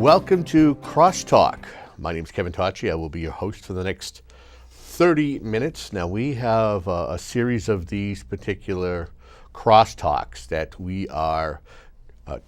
Welcome to CrossTalk. My name is Kevin Tacci. I will be your host for the next 30 minutes. Now, we have a series of these particular crosstalks that we are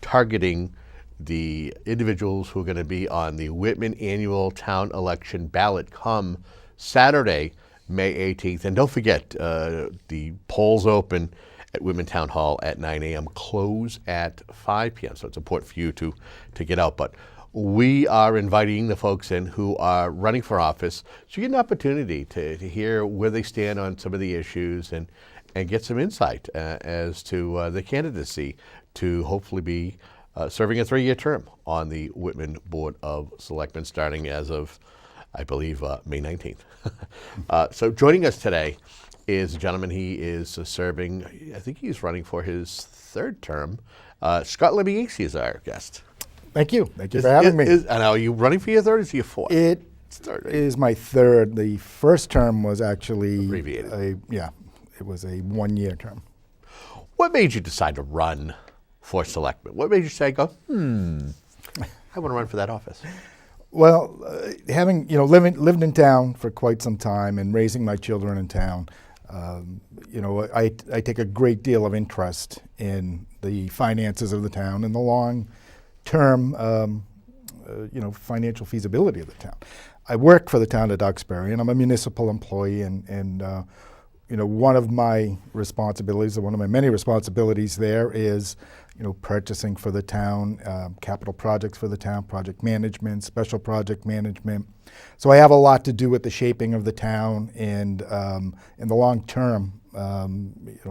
targeting the individuals who are going to be on the Whitman annual town election ballot come Saturday, May 18th. And don't forget, the polls open at Whitman Town Hall at 9 a.m., close at 5 p.m. So it's important for you to get out. But we are inviting the folks in who are running for office, so you get an opportunity to hear where they stand on some of the issues and get some insight as to the candidacy to hopefully be serving a 3-year term on the Whitman Board of Selectmen starting as of, I believe, May 19th. So joining us today is a gentleman. He is serving, I think he's running for his 3rd term. Scott Lambiase is our guest. Thank you. Thank you for having me. And are you running for your 3rd or is it your 4th? It is my 3rd. The first term was actually abbreviated. It was a 1-year term. What made you decide to run for selectman? What made you say, I want to run for that office? Well, having lived in town for quite some time and raising my children in town, I take a great deal of interest in the finances of the town and the long-term, financial feasibility of the town. I work for the town of Duxbury, and I'm a municipal employee, and one of my responsibilities, or one of my many responsibilities there is, purchasing for the town, capital projects for the town, project management, special project management. So I have a lot to do with the shaping of the town and in the long-term,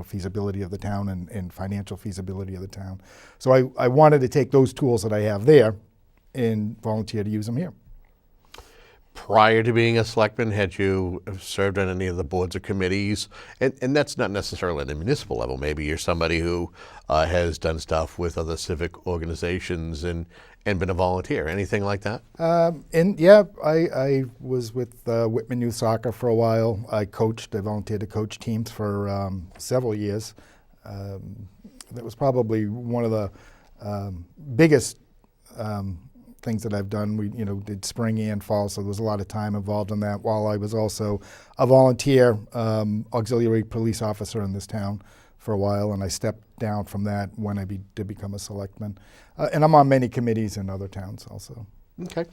feasibility of the town and financial feasibility of the town. So I wanted to take those tools that I have there and volunteer to use them here. Prior to being a selectman, had you served on any of the boards or committees? And that's not necessarily at the municipal level. Maybe you're somebody who has done stuff with other civic organizations and been a volunteer. Anything like that? I was with Whitman Youth Soccer for a while. I volunteered to coach teams for several years. That was probably one of the biggest things that I've done. We did spring and fall, so there was a lot of time involved in that, while I was also a volunteer auxiliary police officer in this town for a while, and I stepped down from that when I did become a selectman. And I'm on many committees in other towns also. Okay.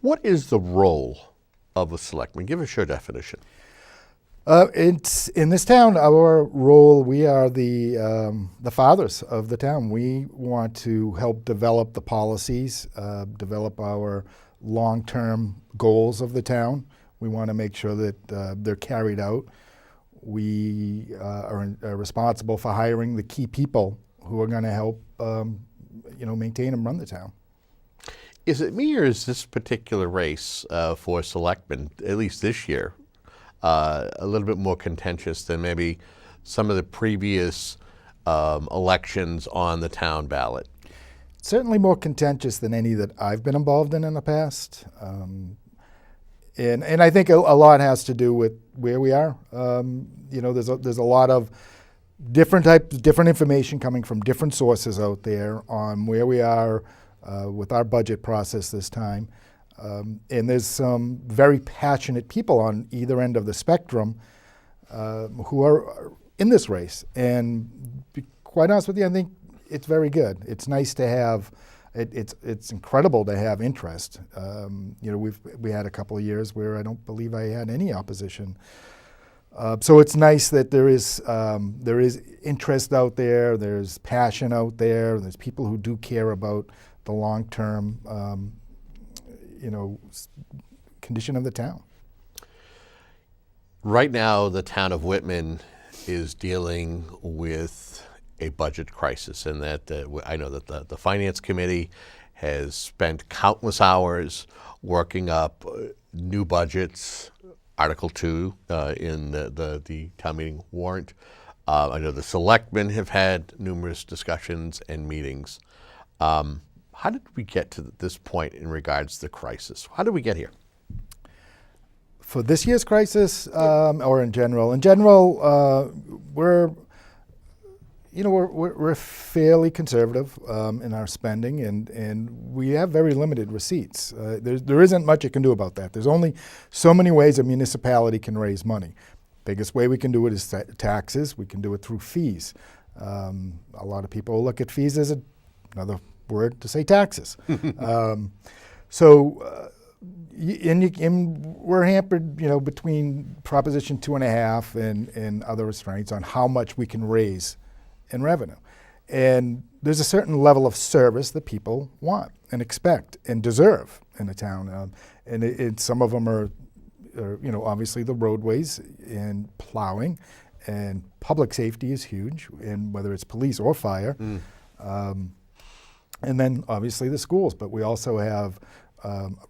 What is the role of a selectman? Give us your definition. It's in this town, our role, we are the fathers of the town. We want to help develop the policies, develop our long-term goals of the town. We want to make sure that they're carried out. We are responsible for hiring the key people who are going to help, maintain and run the town. Is it me, or is this particular race for selectmen, at least this year, a little bit more contentious than maybe some of the previous elections on the town ballot? Certainly more contentious than any that I've been involved in the past. And I think a lot has to do with where we are. There's a lot of different information coming from different sources out there on where we are with our budget process this time. And there's some very passionate people on either end of the spectrum who are in this race. And to be quite honest with you, I think it's very good. It's nice to have, it's incredible to have interest. We had a couple of years where I don't believe I had any opposition. So it's nice that there is interest out there, there's passion out there, there's people who do care about the long-term condition of the town. Right now, the town of Whitman is dealing with a budget crisis, and that I know that the Finance Committee has spent countless hours working up new budgets, Article 2 in the town meeting warrant. I know the selectmen have had numerous discussions and meetings. How did we get to this point in regards to the crisis? How did we get here? For this year's crisis, or in general? In general, we're we're fairly conservative in our spending, and we have very limited receipts. There isn't much you can do about that. There's only so many ways a municipality can raise money. Biggest way we can do it is taxes. We can do it through fees. A lot of people look at fees as another word to say taxes. And we're hampered, between Proposition 2.5 and other restraints on how much we can raise in revenue. And there's a certain level of service that people want and expect and deserve in a town. And some of them are, obviously the roadways and plowing, and public safety is huge, and whether it's police or fire. And then obviously the schools, but we also have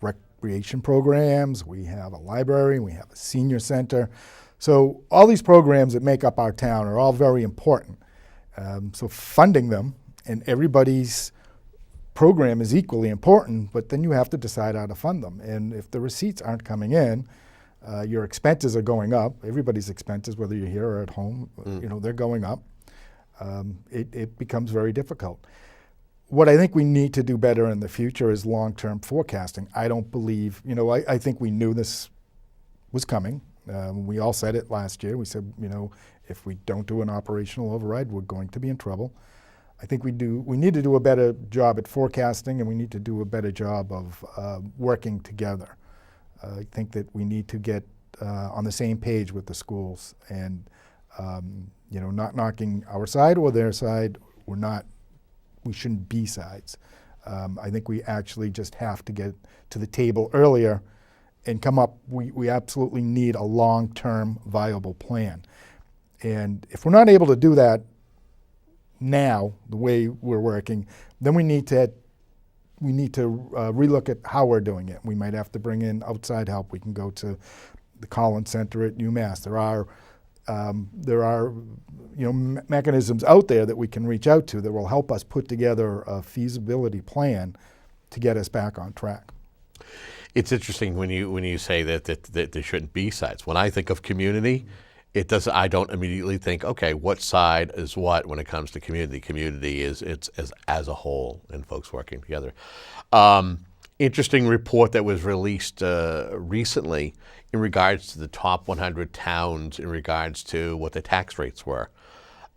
recreation programs, we have a library, we have a senior center. So all these programs that make up our town are all very important. So funding them, and everybody's program is equally important, but then you have to decide how to fund them. And if the receipts aren't coming in, your expenses are going up. Everybody's expenses, whether you're here or at home, they're going up. It becomes very difficult. What I think we need to do better in the future is long-term forecasting. I don't believe, I think we knew this was coming. We all said it last year. We said, if we don't do an operational override, we're going to be in trouble. I think we need to do a better job at forecasting, and we need to do a better job of working together. I think that we need to get on the same page with the schools, and not knocking our side or their side. We shouldn't be sides. I think we actually just have to get to the table earlier and come up. We absolutely need a long-term viable plan. And if we're not able to do that now, the way we're working, then we need to relook at how we're doing it. We might have to bring in outside help. We can go to the Collins Center at UMass. There are mechanisms out there that we can reach out to that will help us put together a feasibility plan to get us back on track. It's interesting when you say that there shouldn't be sides. When I think of community, I don't immediately think, okay, what side is what when it comes to community. Community is as a whole, and folks working together. Interesting report that was released recently in regards to the top 100 towns in regards to what the tax rates were.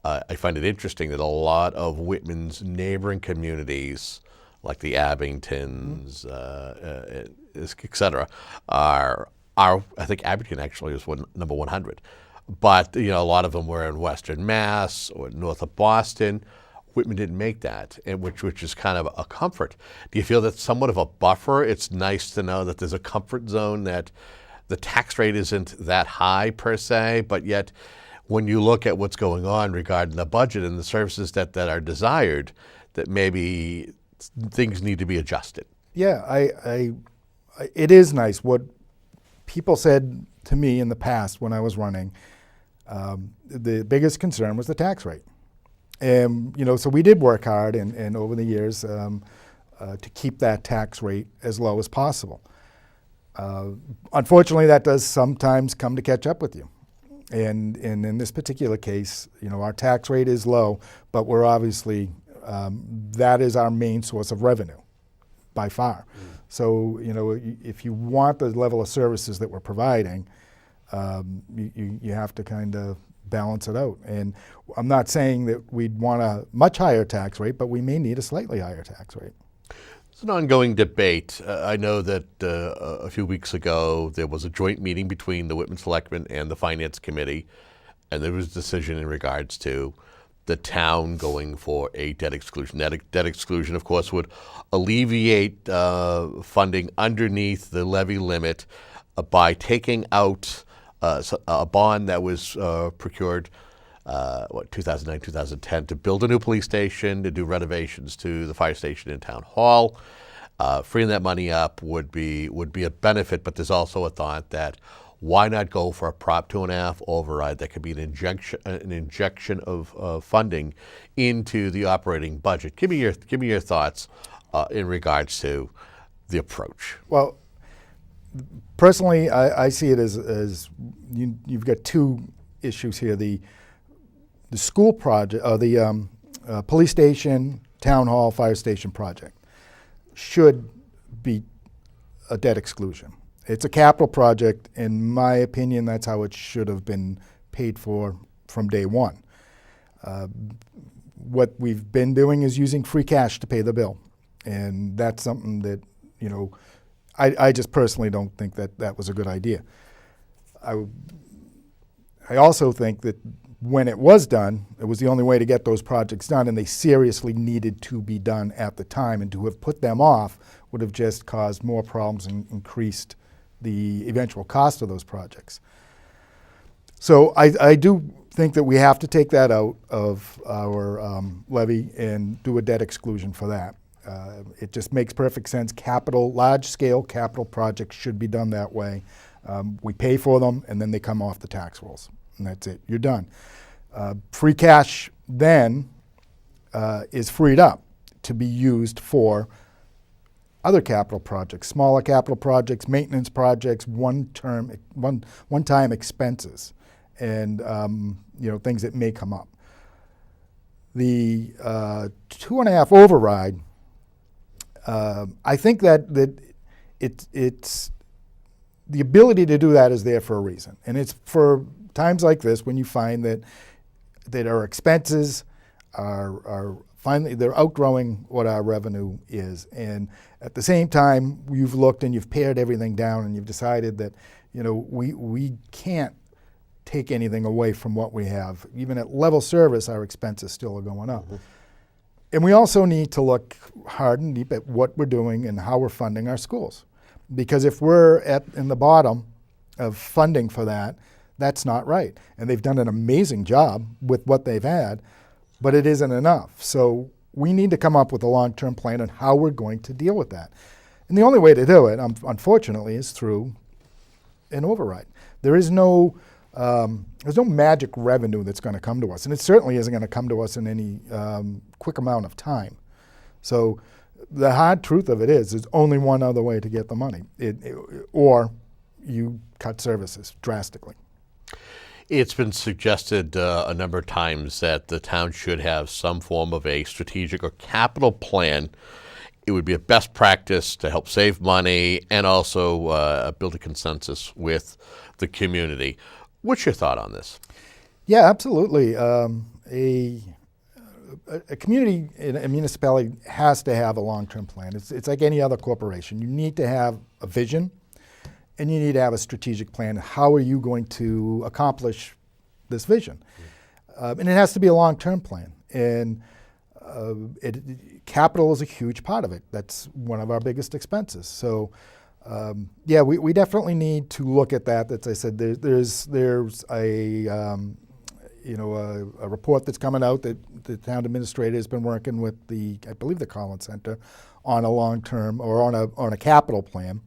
I find it interesting that a lot of Whitman's neighboring communities, like the Abingtons, et cetera, are I think Abington actually is number 100. But a lot of them were in Western Mass or north of Boston. Whitman didn't make that, which is kind of a comfort. Do you feel that's somewhat of a buffer? It's nice to know that there's a comfort zone, that the tax rate isn't that high per se, but yet when you look at what's going on regarding the budget and the services that are desired, that maybe things need to be adjusted. Yeah, it is nice. What people said to me in the past when I was running, the biggest concern was the tax rate. And, so we did work hard and over the years to keep that tax rate as low as possible. Unfortunately, that does sometimes come to catch up with you. And in this particular case, our tax rate is low, but we're obviously, that is our main source of revenue by far. So, if you want the level of services that we're providing, you have to kind of balance it out. And I'm not saying that we'd want a much higher tax rate, but we may need a slightly higher tax rate. It's an ongoing debate. I know that a few weeks ago there was a joint meeting between the Whitman Selectmen and the Finance Committee, and there was a decision in regards to the town going for a debt exclusion. Debt exclusion, of course, would alleviate funding underneath the levy limit by taking out a bond that was procured 2009, 2010 to build a new police station, to do renovations to the fire station and town hall. Freeing that money up would be a benefit, but there's also a thought that why not go for a Prop 2.5 override that could be an injection of funding into the operating budget. Give me your thoughts in regards to the approach. Well, personally, I see it as you've got two issues here. school project, or the police station, town hall, fire station project should be a debt exclusion. It's a capital project. In my opinion, that's how it should have been paid for from day one. What we've been doing is using free cash to pay the bill. And that's something that, I just personally don't think that was a good idea. I also think that when it was done, it was the only way to get those projects done, and they seriously needed to be done at the time, and to have put them off would have just caused more problems and increased the eventual cost of those projects. So I do think that we have to take that out of our levy and do a debt exclusion for that. It just makes perfect sense. Large-scale capital projects should be done that way. We pay for them, and then they come off the tax rolls, and that's it. You're done. Free cash then is freed up to be used for other capital projects, smaller capital projects, maintenance projects, one-time expenses, and things that may come up. The 2.5 override, I think that it's the ability to do that is there for a reason, and it's for times like this when you find that our expenses are finally, they're outgrowing what our revenue is, and at the same time you've looked and you've pared everything down and you've decided that we can't take anything away from what we have. Even at level service, our expenses still are going up. Mm-hmm. And we also need to look hard and deep at what we're doing and how we're funding our schools. Because if we're in the bottom of funding for that, that's not right. And they've done an amazing job with what they've had, but it isn't enough. So we need to come up with a long-term plan on how we're going to deal with that. And the only way to do it, unfortunately, is through an override. There's no magic revenue that's going to come to us, and it certainly isn't going to come to us in any quick amount of time. So the hard truth of it is there's only one other way to get the money, or you cut services drastically. It's been suggested a number of times that the town should have some form of a strategic or capital plan. It would be a best practice to help save money and also build a consensus with the community. What's your thought on this? Yeah, absolutely. A community, a municipality has to have a long-term plan. It's like any other corporation. You need to have a vision, and you need to have a strategic plan. How are you going to accomplish this vision? And it has to be a long-term plan. And capital is a huge part of it. That's one of our biggest expenses. So, we definitely need to look at that. As I said, there's a report that's coming out that the town administrator has been working with I believe the Collins Center on a long-term or on a capital plan.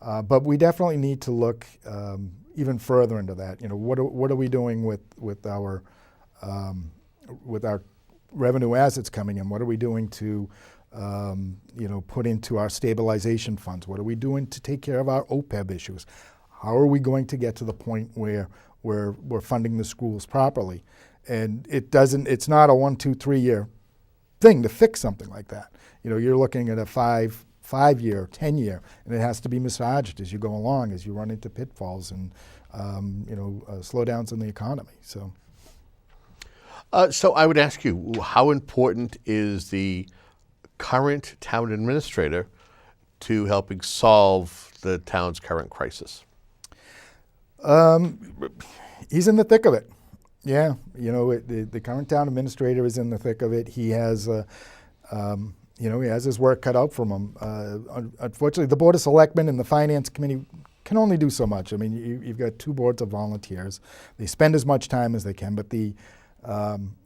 But we definitely need to look even further into that. What are we doing with our revenue as it's coming in? What are we doing to put into our stabilization funds? What are we doing to take care of our OPEB issues? How are we going to get to the point where we're funding the schools properly? And it's not a 1, 2, 3 year thing to fix something like that. You're looking at a 5-year, 10-year, and it has to be massaged as you go along, as you run into pitfalls and slowdowns in the economy. So I would ask you, how important is the current town administrator to helping solve the town's current crisis? He's in the thick of it. Yeah, the current town administrator is in the thick of it. He has he has his work cut out from him. Unfortunately, the Board of Selectmen and the Finance Committee can only do so much. I mean, you've got 2 boards of volunteers. They spend as much time as they can, but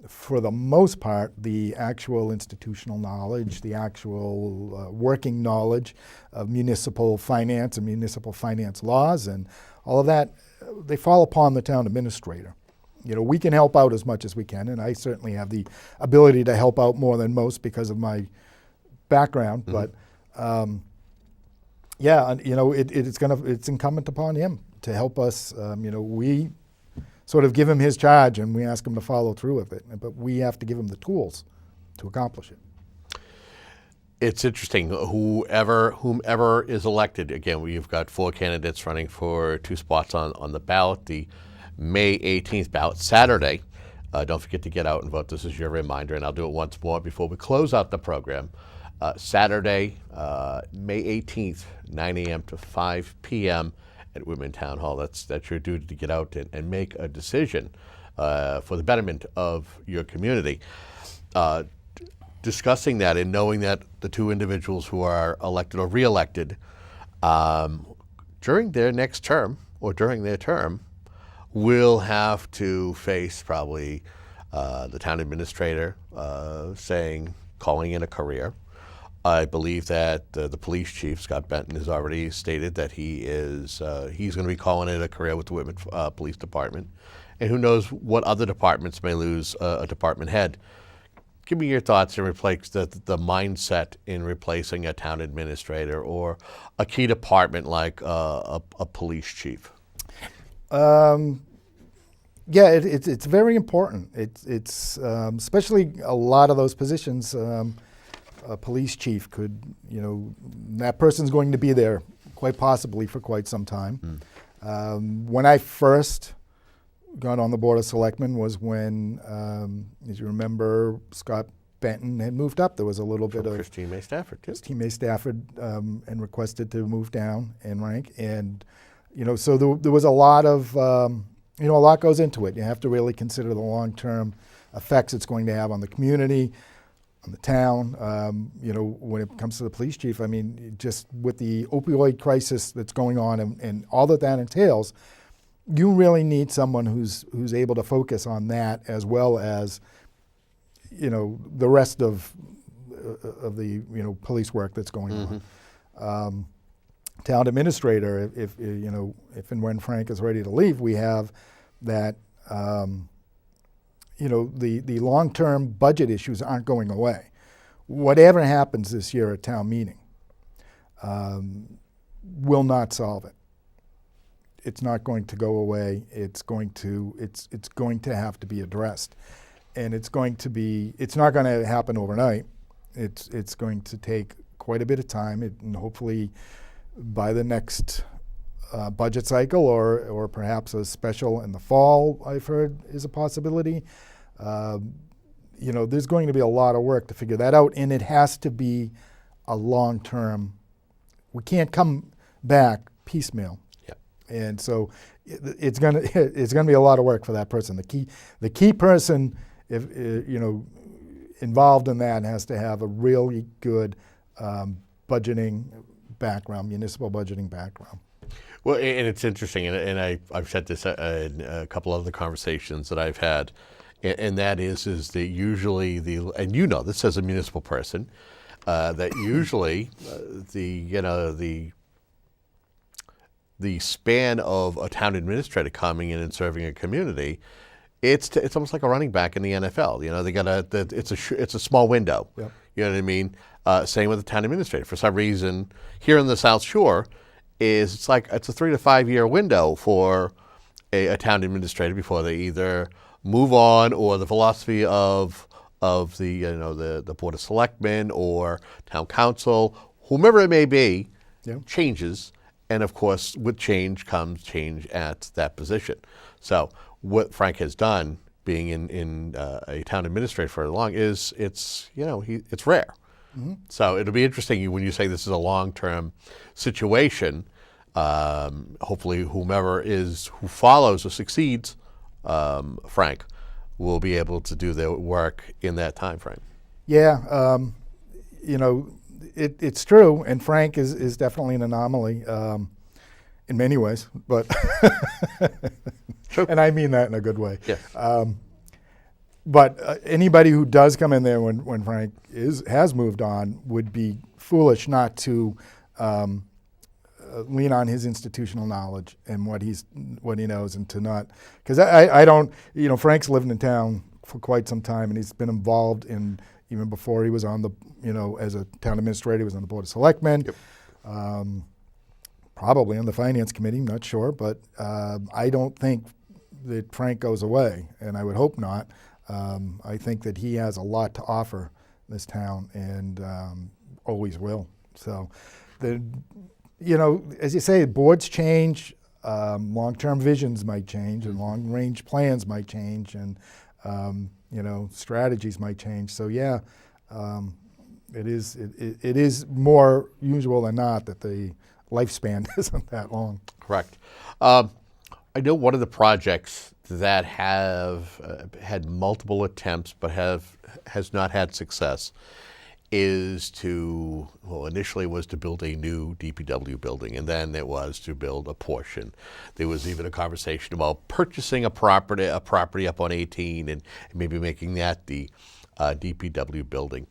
for the most part, the actual institutional knowledge, the actual working knowledge of municipal finance and municipal finance laws and all of that, they fall upon the town administrator. We can help out as much as we can, and I certainly have the ability to help out more than most because of my background. Mm-hmm. But it's incumbent upon him to help us. sort of give him his charge and we ask him to follow through with it. But we have to give him the tools to accomplish it. It's interesting. Whomever is elected, again, we've got 4 candidates running for 2 spots on the ballot. The May 18th ballot, Saturday. Don't forget to get out and vote. This is your reminder, and I'll do it once more before we close out the program. Saturday, May 18th, 9 a.m. to 5 p.m. at Whitman Town Hall. That's your duty to get out and make a decision for the betterment of your community. Discussing that and knowing that the 2 individuals who are elected or re-elected during their next term or during their term will have to face probably the town administrator calling in a career. I believe that the police chief, Scott Benton, has already stated that he's going to be calling it a career with the Whitman Police Department. And who knows what other departments may lose a department head. Give me your thoughts in replace the mindset in replacing a town administrator or a key department like a police chief. Yeah, it's very important. It's especially a lot of those positions. A police chief could, that person's going to be there quite possibly for quite some time. When I first got on the Board of Selectmen was when, as you remember, Scott Benton had moved up. There was a little bit of Christine May Stafford, too. Christine May Stafford and requested to move down in rank. And, so there was a lot of, a lot goes into it. You have to really consider the long-term effects it's going to have on the community, on the town. When it comes to the police chief, I mean, just with the opioid crisis that's going on and all that entails, you really need someone who's able to focus on that as well as, the rest of the police work that's going on. Town administrator, if and when Frank is ready to leave, we have that. The long-term budget issues aren't going away. Whatever happens this year at town meeting will not solve it. It's not going to go away. It's going to have to be addressed, and it's not going to happen overnight. It's going to take quite a bit of time, and hopefully by the next budget cycle, or perhaps a special in the fall, I've heard is a possibility. There's going to be a lot of work to figure that out, and it has to be a long-term. We can't come back piecemeal. And so it's gonna be a lot of work for that person. The key person, if involved in that, has to have a really good budgeting background, municipal budgeting background. Well, and it's interesting, and I've said this in a couple of the conversations that I've had, and that is that usually and this as a municipal person, that usually the span of a town administrator coming in and serving a community, it's almost like a running back in the NFL. They got it's a small window. Yep. You know what I mean? Same with the town administrator. For some reason, here in the South Shore, it's a 3 to 5 year window for a town administrator before they either move on, or the philosophy of the Board of Selectmen or town council, whomever it may be, changes. And of course, with change comes change at that position. So what Frank has done, being in a town administrator for long, is it's rare. Mm-hmm. So it'll be interesting when you say this is a long-term situation. Hopefully, whomever who follows or succeeds Frank will be able to do their work in that time frame. Yeah, it's true, and Frank is definitely an anomaly in many ways, but and I mean that in a good way. Yes. But anybody who does come in there when Frank has moved on would be foolish not to lean on his institutional knowledge and what he knows, and to not, because I don't, Frank's lived in town for quite some time, and he's been involved in, even before he was on the, as a town administrator, he was on the Board of Selectmen, probably on the Finance Committee, I'm not sure, but I don't think that Frank goes away, and I would hope not. I think that he has a lot to offer this town, and always will. So, as you say, boards change, long-term visions might change, and long-range plans might change, and strategies might change. So yeah, it is more usual than not that the lifespan isn't that long. Correct. I know one of the projects that have had multiple attempts but has not had success is initially was to build a new DPW building, and then it was to build a portion. There was even a conversation about purchasing a property up on 18 and maybe making that the DPW building.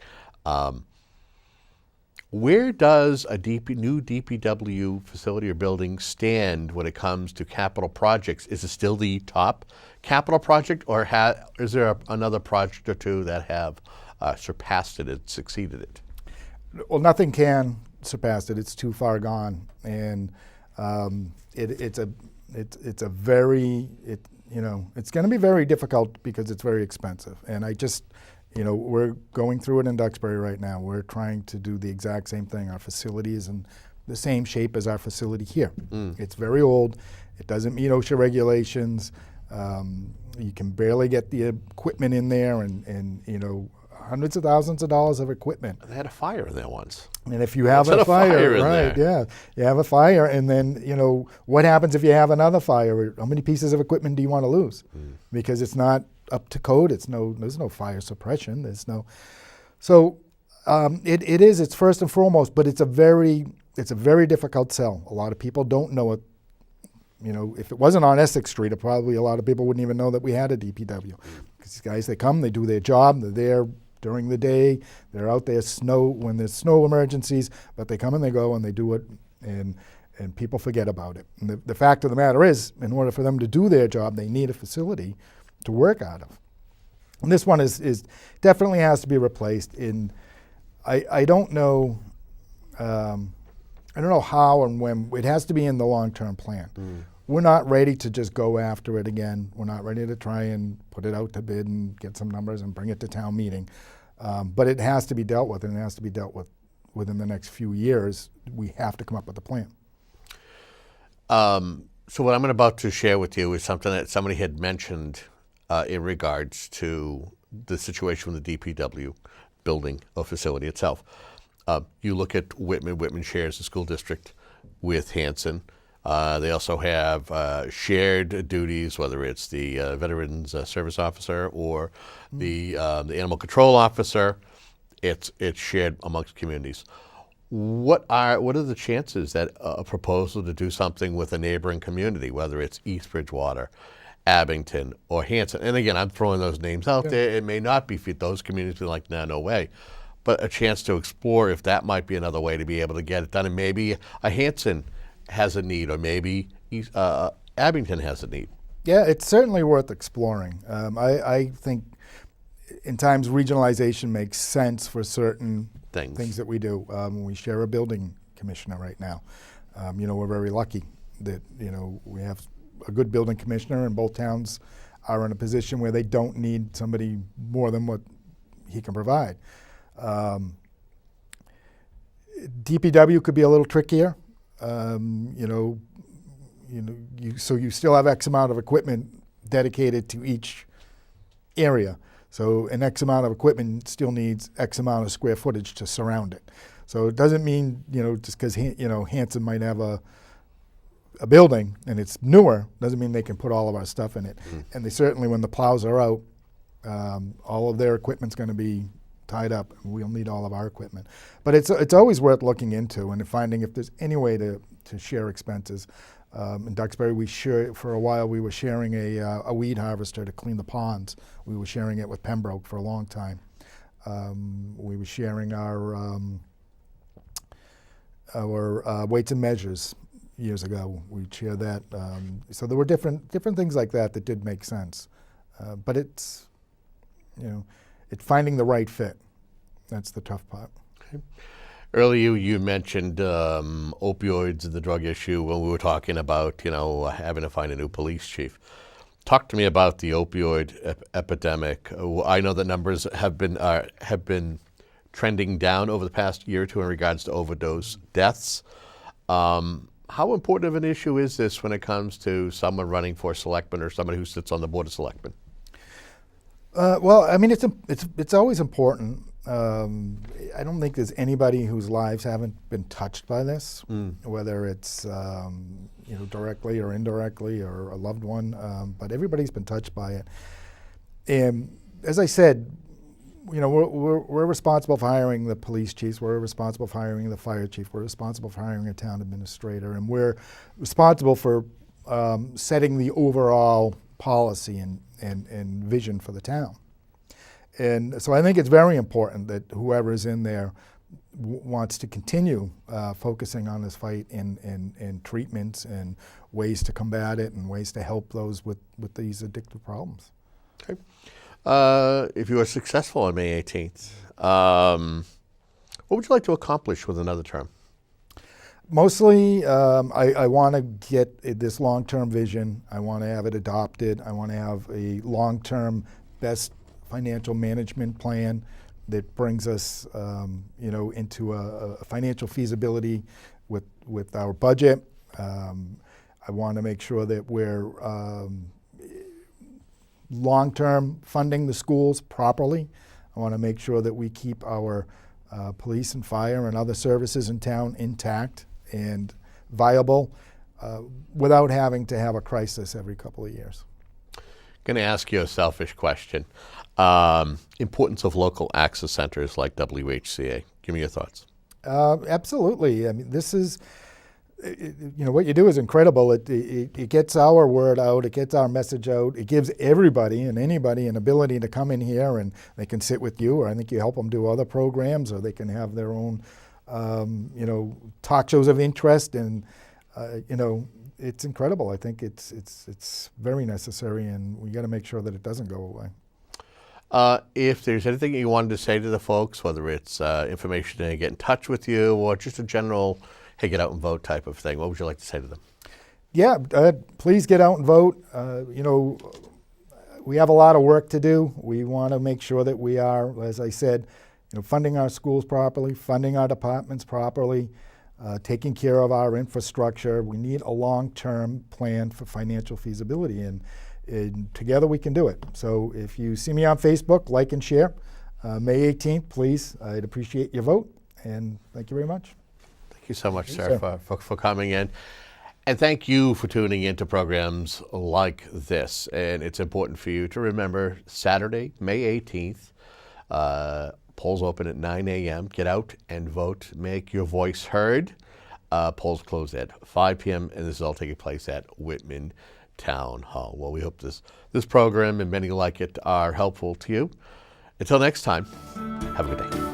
Where does a new DPW facility or building stand when it comes to capital projects? Is it still the top capital project, or is there another project or two that have surpassed it and succeeded it? Well, nothing can surpass it. It's too far gone, and it's going to be very difficult because it's very expensive. And we're going through it in Duxbury right now. We're trying to do the exact same thing. Our facility is in the same shape as our facility here. It's very old. It doesn't meet OSHA regulations. You can barely get the equipment in there, and hundreds of thousands of dollars of equipment. They had a fire in there once. And if you have a fire right, yeah, you have a fire, and then what happens if you have another fire? How many pieces of equipment do you want to lose? Because it's not up to code. There's no fire suppression. It's first and foremost, but it's a very difficult sell. A lot of people don't know it. If it wasn't on Essex Street, probably a lot of people wouldn't even know that we had a DPW. Because these guys, they come, they do their job, they're there during the day, they're out there when there's snow emergencies, but they come and they go and they do it, and people forget about it. And the fact of the matter is, in order for them to do their job, they need a facility to work out of. And this one is definitely has to be replaced. I don't know how and when. It has to be in the long-term plan. We're not ready to just go after it again. We're not ready to try and put it out to bid and get some numbers and bring it to town meeting. But it has to be dealt with, and it has to be dealt with within the next few years. We have to come up with a plan. So what I'm about to share with you is something that somebody had mentioned in regards to the situation with the DPW building or facility itself. You look at Whitman. Whitman shares the school district with Hanson. They also have shared duties, whether it's the Veterans Service Officer or the Animal Control Officer. It's shared amongst communities. What are the chances that a proposal to do something with a neighboring community, whether it's East Bridgewater, Abington, or Hanson, and again, I'm throwing those names out there. It may not be for those communities be like, no way, but a chance to explore if that might be another way to be able to get it done, and maybe a Hanson has a need, or maybe Abington has a need. Yeah, it's certainly worth exploring. I think in times regionalization makes sense for certain things that we do. We share a building commissioner right now. We're very lucky that we have a good building commissioner, and both towns are in a position where they don't need somebody more than what he can provide. DPW could be a little trickier. So you still have X amount of equipment dedicated to each area. So an X amount of equipment still needs X amount of square footage to surround it. So it doesn't mean, just because, Hanson might have a building and it's newer, doesn't mean they can put all of our stuff in it. And they certainly, when the plows are out, all of their equipment's going to be tied up, and we'll need all of our equipment. But it's always worth looking into and finding if there's any way to share expenses. In Duxbury, for a while we were sharing a weed harvester to clean the ponds. We were sharing it with Pembroke for a long time. We were sharing our weights and measures years ago. We'd share that. So there were different things like that did make sense. But it's finding the right fit. That's the tough part. Okay. Earlier you mentioned opioids and the drug issue when we were talking about having to find a new police chief. Talk to me about the opioid epidemic. I know the numbers have been trending down over the past year or two in regards to overdose deaths. How important of an issue is this when it comes to someone running for selectman or somebody who sits on the board of selectmen? Well, I mean, it's always important. I don't think there's anybody whose lives haven't been touched by this, whether it's directly or indirectly or a loved one. But everybody's been touched by it. And as I said, we're responsible for hiring the police chiefs. We're responsible for hiring the fire chief. We're responsible for hiring a town administrator, and we're responsible for setting the overall policy and vision for the town. And so I think it's very important that whoever is in there wants to continue focusing on this fight and treatments and ways to combat it and ways to help those with these addictive problems. Okay. If you are successful on May 18th, what would you like to accomplish with another term? Mostly, I want to get this long-term vision. I want to have it adopted. I want to have a long-term best financial management plan that brings us, into a financial feasibility with our budget. I want to make sure that we're long-term funding the schools properly. I want to make sure that we keep our police and fire and other services in town intact and viable without having to have a crisis every couple of years. Going to ask you a selfish question. Importance of local access centers like WHCA. Give me your thoughts. Absolutely. I mean, this is, what you do is incredible. It gets our word out. It gets our message out. It gives everybody and anybody an ability to come in here and they can sit with you, or I think you help them do other programs, or they can have their own, talk shows of interest. And, it's incredible. I think it's very necessary, and we got to make sure that it doesn't go away. If there's anything you wanted to say to the folks, whether it's information to get in touch with you or just a general, hey, get out and vote type of thing, what would you like to say to them? Yeah, please get out and vote. We have a lot of work to do. We want to make sure that we are, as I said, funding our schools properly, funding our departments properly, taking care of our infrastructure. We need a long-term plan for financial feasibility, and together we can do it. So if you see me on Facebook, like and share. May 18th, please. I'd appreciate your vote, and thank you very much. Thank you so much, sir, for coming in. And thank you for tuning into programs like this. And it's important for you to remember Saturday, May 18th, polls open at 9 a.m. Get out and vote. Make your voice heard. Polls close at 5 p.m. and this is all taking place at Whitman Town Hall. Well, we hope this program and many like it are helpful to you. Until next time, have a good day.